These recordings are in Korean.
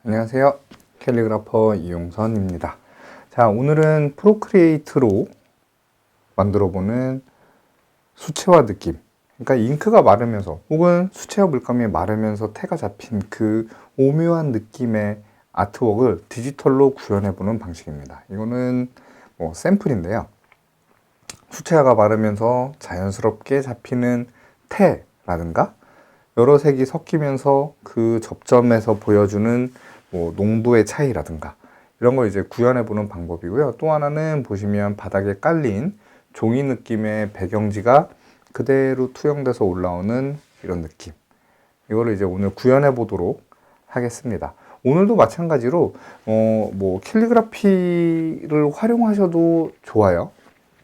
안녕하세요. 캘리그라퍼 이용선입니다. 자, 오늘은 프로크리에이트로 만들어보는 수채화 느낌. 그러니까 잉크가 마르면서 혹은 수채화 물감이 마르면서 태가 잡힌 그 오묘한 느낌의 아트웍을 디지털로 구현해보는 방식입니다. 이거는 샘플인데요. 수채화가 마르면서 자연스럽게 잡히는 태라든가 여러 색이 섞이면서 그 접점에서 보여주는 농도의 차이라든가 이런 걸 이제 구현해 보는 방법이고요. 또 하나는 보시면 바닥에 깔린 종이 느낌의 배경지가 그대로 투영돼서 올라오는 이런 느낌. 이거를 이제 오늘 구현해 보도록 하겠습니다. 오늘도 마찬가지로 캘리그라피를 활용하셔도 좋아요.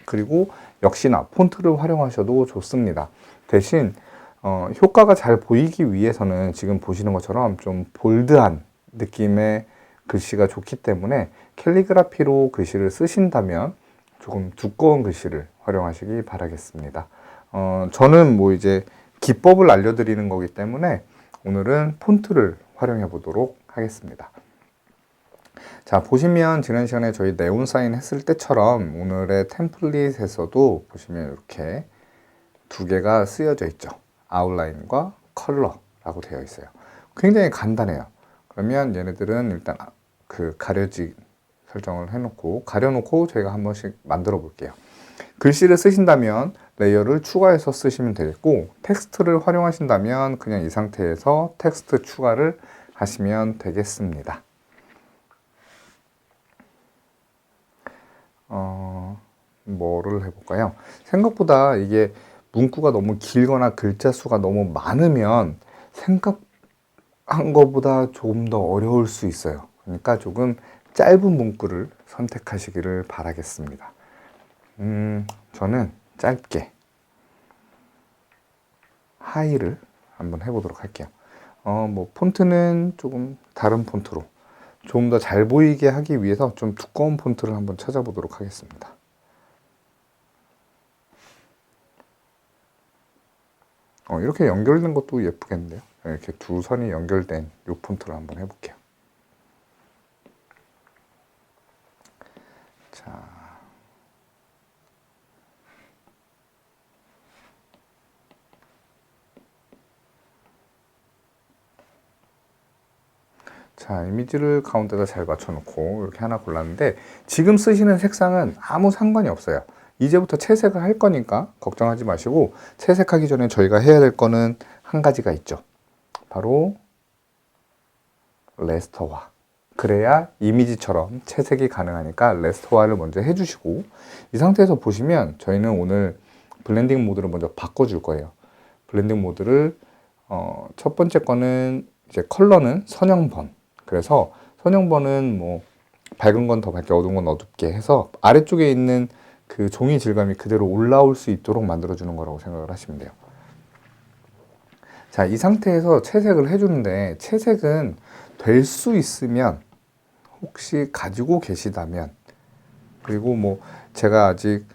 그리고 역시나 폰트를 활용하셔도 좋습니다. 대신 효과가 잘 보이기 위해서는 지금 보시는 것처럼 좀 볼드한 느낌의 글씨가 좋기 때문에 캘리그라피로 글씨를 쓰신다면 조금 두꺼운 글씨를 활용하시기 바라겠습니다. 저는 이제 기법을 알려드리는 거기 때문에 오늘은 폰트를 활용해 보도록 하겠습니다. 자, 보시면 지난 시간에 저희 네온 사인 했을 때처럼 오늘의 템플릿에서도 보시면 이렇게 두 개가 쓰여져 있죠. 아웃라인과 컬러라고 되어 있어요. 굉장히 간단해요. 그러면 얘네들은 일단 그 가려지 설정을 해놓고 가려놓고 저희가 한 번씩 만들어 볼게요. 글씨를 쓰신다면 레이어를 추가해서 쓰시면 되겠고, 텍스트를 활용하신다면 그냥 이 상태에서 텍스트 추가를 하시면 되겠습니다. 뭐를 해볼까요? 생각보다 이게 문구가 너무 길거나 글자 수가 너무 많으면 생각한 것보다 조금 더 어려울 수 있어요. 그러니까 조금 짧은 문구를 선택하시기를 바라겠습니다. 저는 짧게 하이를 한번 해보도록 할게요. 폰트는 조금 다른 폰트로 좀 더 잘 보이게 하기 위해서 좀 두꺼운 폰트를 한번 찾아보도록 하겠습니다. 이렇게 연결된 것도 예쁘겠는데요. 이렇게 두 선이 연결된 이 폰트를 한번 해볼게요. 자, 이미지를 가운데다 잘 맞춰놓고 이렇게 하나 골랐는데 지금 쓰시는 색상은 아무 상관이 없어요. 이제부터 채색을 할 거니까 걱정하지 마시고, 채색하기 전에 저희가 해야 될 거는 한 가지가 있죠. 바로 레스터화. 그래야 이미지처럼 채색이 가능하니까 레스터화를 먼저 해주시고, 이 상태에서 보시면 저희는 오늘 블렌딩 모드를 먼저 바꿔줄 거예요. 블렌딩 모드를 첫 번째 거는 이제 컬러는 선형번. 그래서 선형번은 밝은 건 더 밝게 어두운 건 어둡게 해서 아래쪽에 있는 그 종이 질감이 그대로 올라올 수 있도록 만들어주는 거라고 생각을 하시면 돼요. 자, 이 상태에서 채색을 해주는데, 채색은 될 수 있으면 혹시 가지고 계시다면, 그리고 제가 아직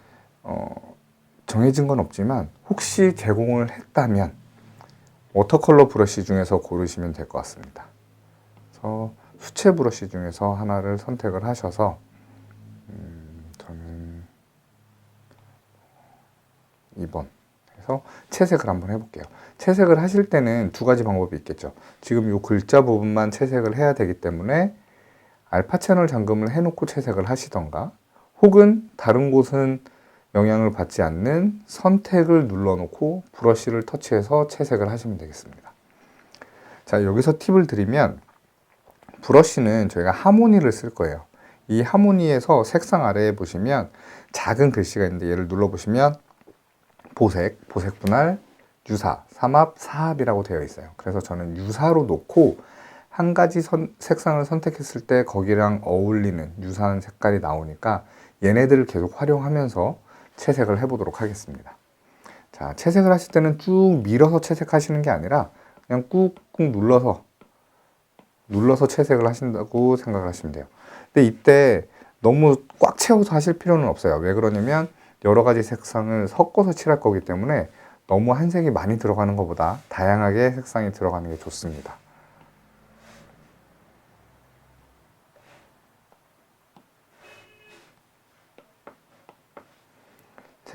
정해진 건 없지만 혹시 제공을 했다면 워터컬러 브러쉬 중에서 고르시면 될 것 같습니다. 그래서 수채 브러쉬 중에서 하나를 선택을 하셔서 저는 2번 해서 채색을 한번 해볼게요. 채색을 하실 때는 두 가지 방법이 있겠죠. 지금 이 글자 부분만 채색을 해야 되기 때문에 알파 채널 잠금을 해놓고 채색을 하시던가, 혹은 다른 곳은 영향을 받지 않는 선택을 눌러놓고 브러쉬를 터치해서 채색을 하시면 되겠습니다. 자, 여기서 팁을 드리면 브러쉬는 저희가 하모니를 쓸 거예요. 이 하모니에서 색상 아래에 보시면 작은 글씨가 있는데 얘를 눌러보시면 보색, 보색 분할, 유사, 삼합, 사합이라고 되어 있어요. 그래서 저는 유사로 놓고 한 가지 색상을 선택했을 때 거기랑 어울리는 유사한 색깔이 나오니까 얘네들을 계속 활용하면서 채색을 해보도록 하겠습니다. 자, 채색을 하실 때는 쭉 밀어서 채색하시는 게 아니라 그냥 꾹꾹 눌러서 채색을 하신다고 생각을 하시면 돼요. 근데 이때 너무 꽉 채워서 하실 필요는 없어요. 왜 그러냐면 여러 가지 색상을 섞어서 칠할 거기 때문에 너무 한 색이 많이 들어가는 것보다 다양하게 색상이 들어가는 게 좋습니다.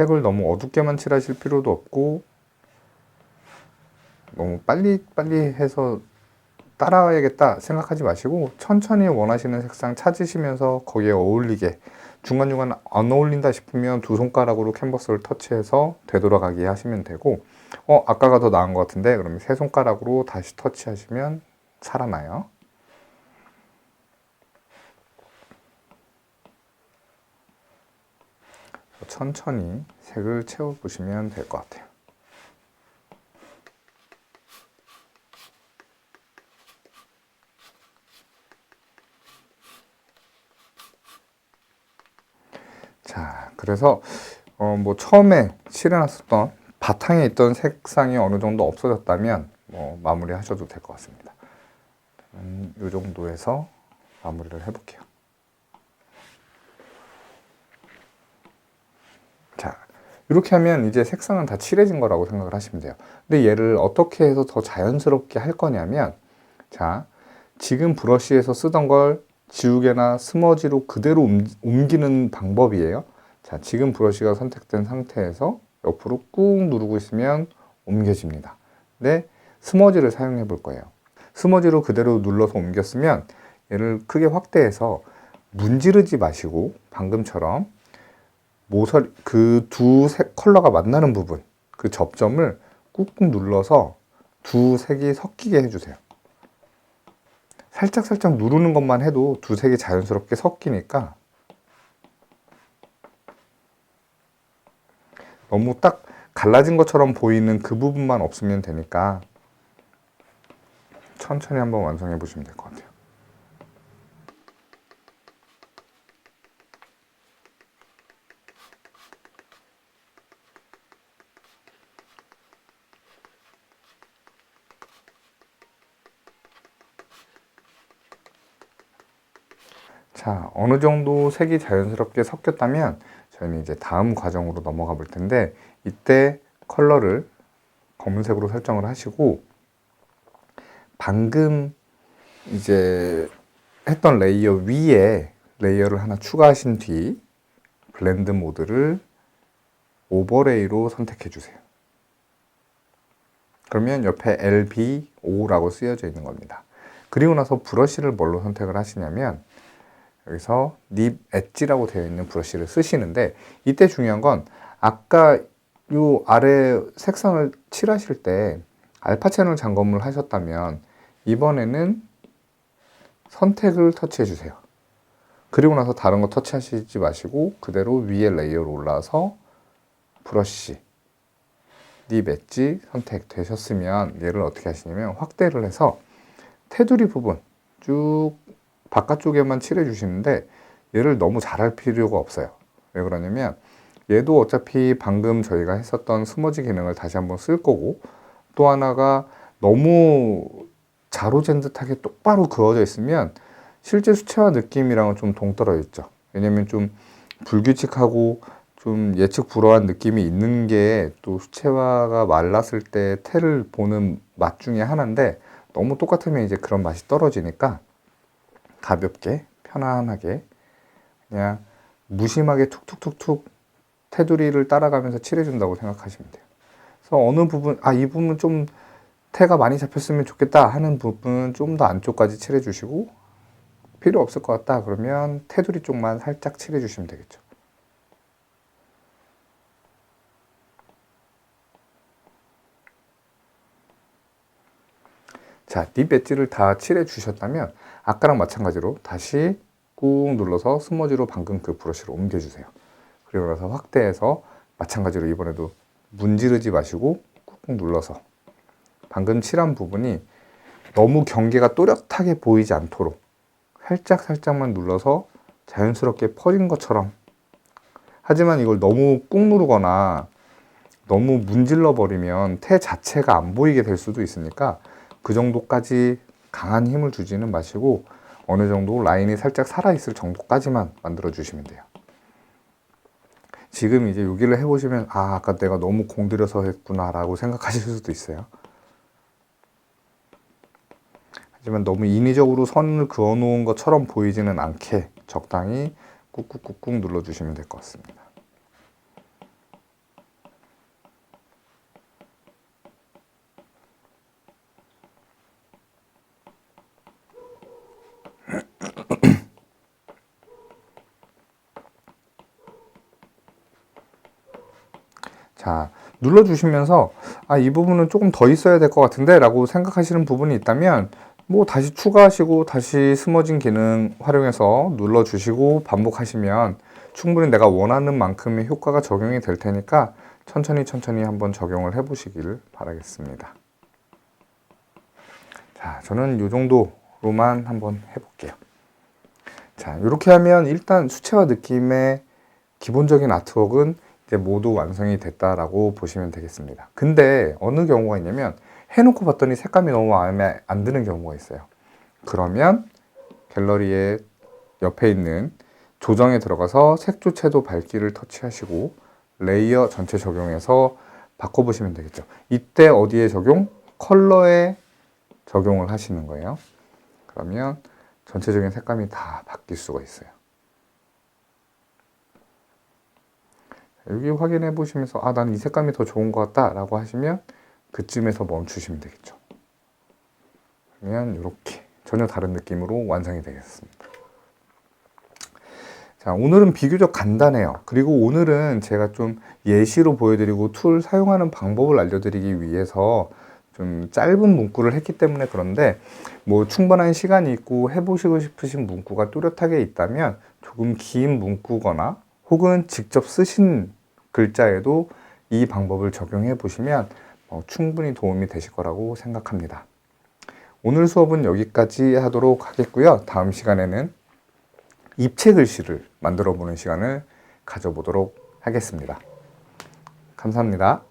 색을 너무 어둡게만 칠하실 필요도 없고 너무 빨리빨리 해서 따라와야겠다 생각하지 마시고 천천히 원하시는 색상 찾으시면서 거기에 어울리게 중간중간 안 어울린다 싶으면 두 손가락으로 캔버스를 터치해서 되돌아가게 하시면 되고 아까가 더 나은 것 같은데 그러면 세 손가락으로 다시 터치하시면 살아나요. 천천히 색을 채워보시면 될 것 같아요. 자, 그래서 뭐 처음에 칠해놨었던 바탕에 있던 색상이 어느 정도 없어졌다면 마무리 하셔도 될 것 같습니다. 이 정도에서 마무리를 해볼게요. 자, 이렇게 하면 이제 색상은 다 칠해진 거라고 생각을 하시면 돼요. 근데 얘를 어떻게 해서 더 자연스럽게 할 거냐면, 자, 지금 브러쉬에서 쓰던 걸 지우개나 스머지로 그대로 옮기는 방법이에요. 자, 지금 브러쉬가 선택된 상태에서 옆으로 꾹 누르고 있으면 옮겨집니다. 근데 스머지를 사용해 볼 거예요. 스머지로 그대로 눌러서 옮겼으면 얘를 크게 확대해서 문지르지 마시고 방금처럼 모서리 그 두 색 컬러가 만나는 부분, 그 접점을 꾹꾹 눌러서 두 색이 섞이게 해주세요. 살짝살짝 누르는 것만 해도 두 색이 자연스럽게 섞이니까 너무 딱 갈라진 것처럼 보이는 그 부분만 없으면 되니까 천천히 한번 완성해 보시면 될 것 같아요. 자, 어느 정도 색이 자연스럽게 섞였다면 저희는 이제 다음 과정으로 넘어가 볼 텐데, 이때 컬러를 검은색으로 설정을 하시고 방금 이제 했던 레이어 위에 레이어를 하나 추가하신 뒤 블렌드 모드를 오버레이로 선택해 주세요. 그러면 옆에 LB5라고 쓰여져 있는 겁니다. 그리고 나서 브러쉬를 뭘로 선택을 하시냐면 여기서 닙 엣지라고 되어 있는 브러쉬를 쓰시는데, 이때 중요한 건 아까 요 아래 색상을 칠하실 때 알파 채널 점검을 하셨다면 이번에는 선택을 터치해 주세요. 그리고 나서 다른 거 터치하시지 마시고 그대로 위에 레이어로 올라와서 브러쉬 닙 엣지 선택되셨으면 얘를 어떻게 하시냐면 확대를 해서 테두리 부분 쭉 바깥쪽에만 칠해 주시는데 얘를 너무 잘할 필요가 없어요. 왜 그러냐면 얘도 어차피 방금 저희가 했었던 스머지 기능을 다시 한번 쓸 거고, 또 하나가 너무 자로잰 듯하게 똑바로 그어져 있으면 실제 수채화 느낌이랑은 좀 동떨어져 있죠. 왜냐면 좀 불규칙하고 좀 예측 불허한 느낌이 있는 게 또 수채화가 말랐을 때 테를 보는 맛 중에 하나인데, 너무 똑같으면 이제 그런 맛이 떨어지니까 가볍게 편안하게 그냥 무심하게 툭툭툭툭 테두리를 따라가면서 칠해준다고 생각하시면 돼요. 그래서 어느 부분, 이 부분 좀 테가 많이 잡혔으면 좋겠다 하는 부분은 좀 더 안쪽까지 칠해주시고, 필요 없을 것 같다 그러면 테두리 쪽만 살짝 칠해주시면 되겠죠. 자, 립 엣지를 다 칠해 주셨다면 아까랑 마찬가지로 다시 꾹 눌러서 스머지로 방금 그 브러쉬를 옮겨주세요. 그리고 나서 확대해서 마찬가지로 이번에도 문지르지 마시고 꾹꾹 눌러서 방금 칠한 부분이 너무 경계가 또렷하게 보이지 않도록 살짝만 눌러서 자연스럽게 퍼진 것처럼, 하지만 이걸 너무 꾹 누르거나 너무 문질러 버리면 테 자체가 안 보이게 될 수도 있으니까 그 정도까지 강한 힘을 주지는 마시고 어느 정도 라인이 살짝 살아있을 정도까지만 만들어 주시면 돼요. 지금 이제 여기를 해보시면 아까 내가 너무 공들여서 했구나 라고 생각하실 수도 있어요. 하지만 너무 인위적으로 선을 그어 놓은 것처럼 보이지는 않게 적당히 꾹꾹꾹꾹 눌러주시면 될 것 같습니다. 자, 눌러주시면서 이 부분은 조금 더 있어야 될 것 같은데 라고 생각하시는 부분이 있다면 뭐 다시 추가하시고 다시 스머징 기능 활용해서 눌러주시고 반복하시면 충분히 내가 원하는 만큼의 효과가 적용이 될 테니까 천천히 한번 적용을 해 보시기를 바라겠습니다. 자, 저는 이 정도로만 한번 해볼게요. 자, 이렇게 하면 일단 수채화 느낌의 기본적인 아트웍은 이제 모두 완성이 됐다라고 보시면 되겠습니다. 근데 어느 경우가 있냐면 해놓고 봤더니 색감이 너무 마음에 안 드는 경우가 있어요. 그러면 갤러리에 옆에 있는 조정에 들어가서 색조 채도 밝기를 터치하시고 레이어 전체 적용해서 바꿔보시면 되겠죠. 이때 어디에 적용? 컬러에 적용을 하시는 거예요. 그러면 전체적인 색감이 다 바뀔 수가 있어요. 여기 확인해 보시면서 난 이 색감이 더 좋은 것 같다 라고 하시면 그쯤에서 멈추시면 되겠죠. 그러면 이렇게 전혀 다른 느낌으로 완성이 되겠습니다. 자, 오늘은 비교적 간단해요. 그리고 오늘은 제가 좀 예시로 보여드리고 툴 사용하는 방법을 알려드리기 위해서 좀 짧은 문구를 했기 때문에 그런데 뭐 충분한 시간이 있고 해보시고 싶으신 문구가 뚜렷하게 있다면 조금 긴 문구거나 혹은 직접 쓰신 글자에도 이 방법을 적용해 보시면 충분히 도움이 되실 거라고 생각합니다. 오늘 수업은 여기까지 하도록 하겠고요. 다음 시간에는 입체 글씨를 만들어 보는 시간을 가져보도록 하겠습니다. 감사합니다.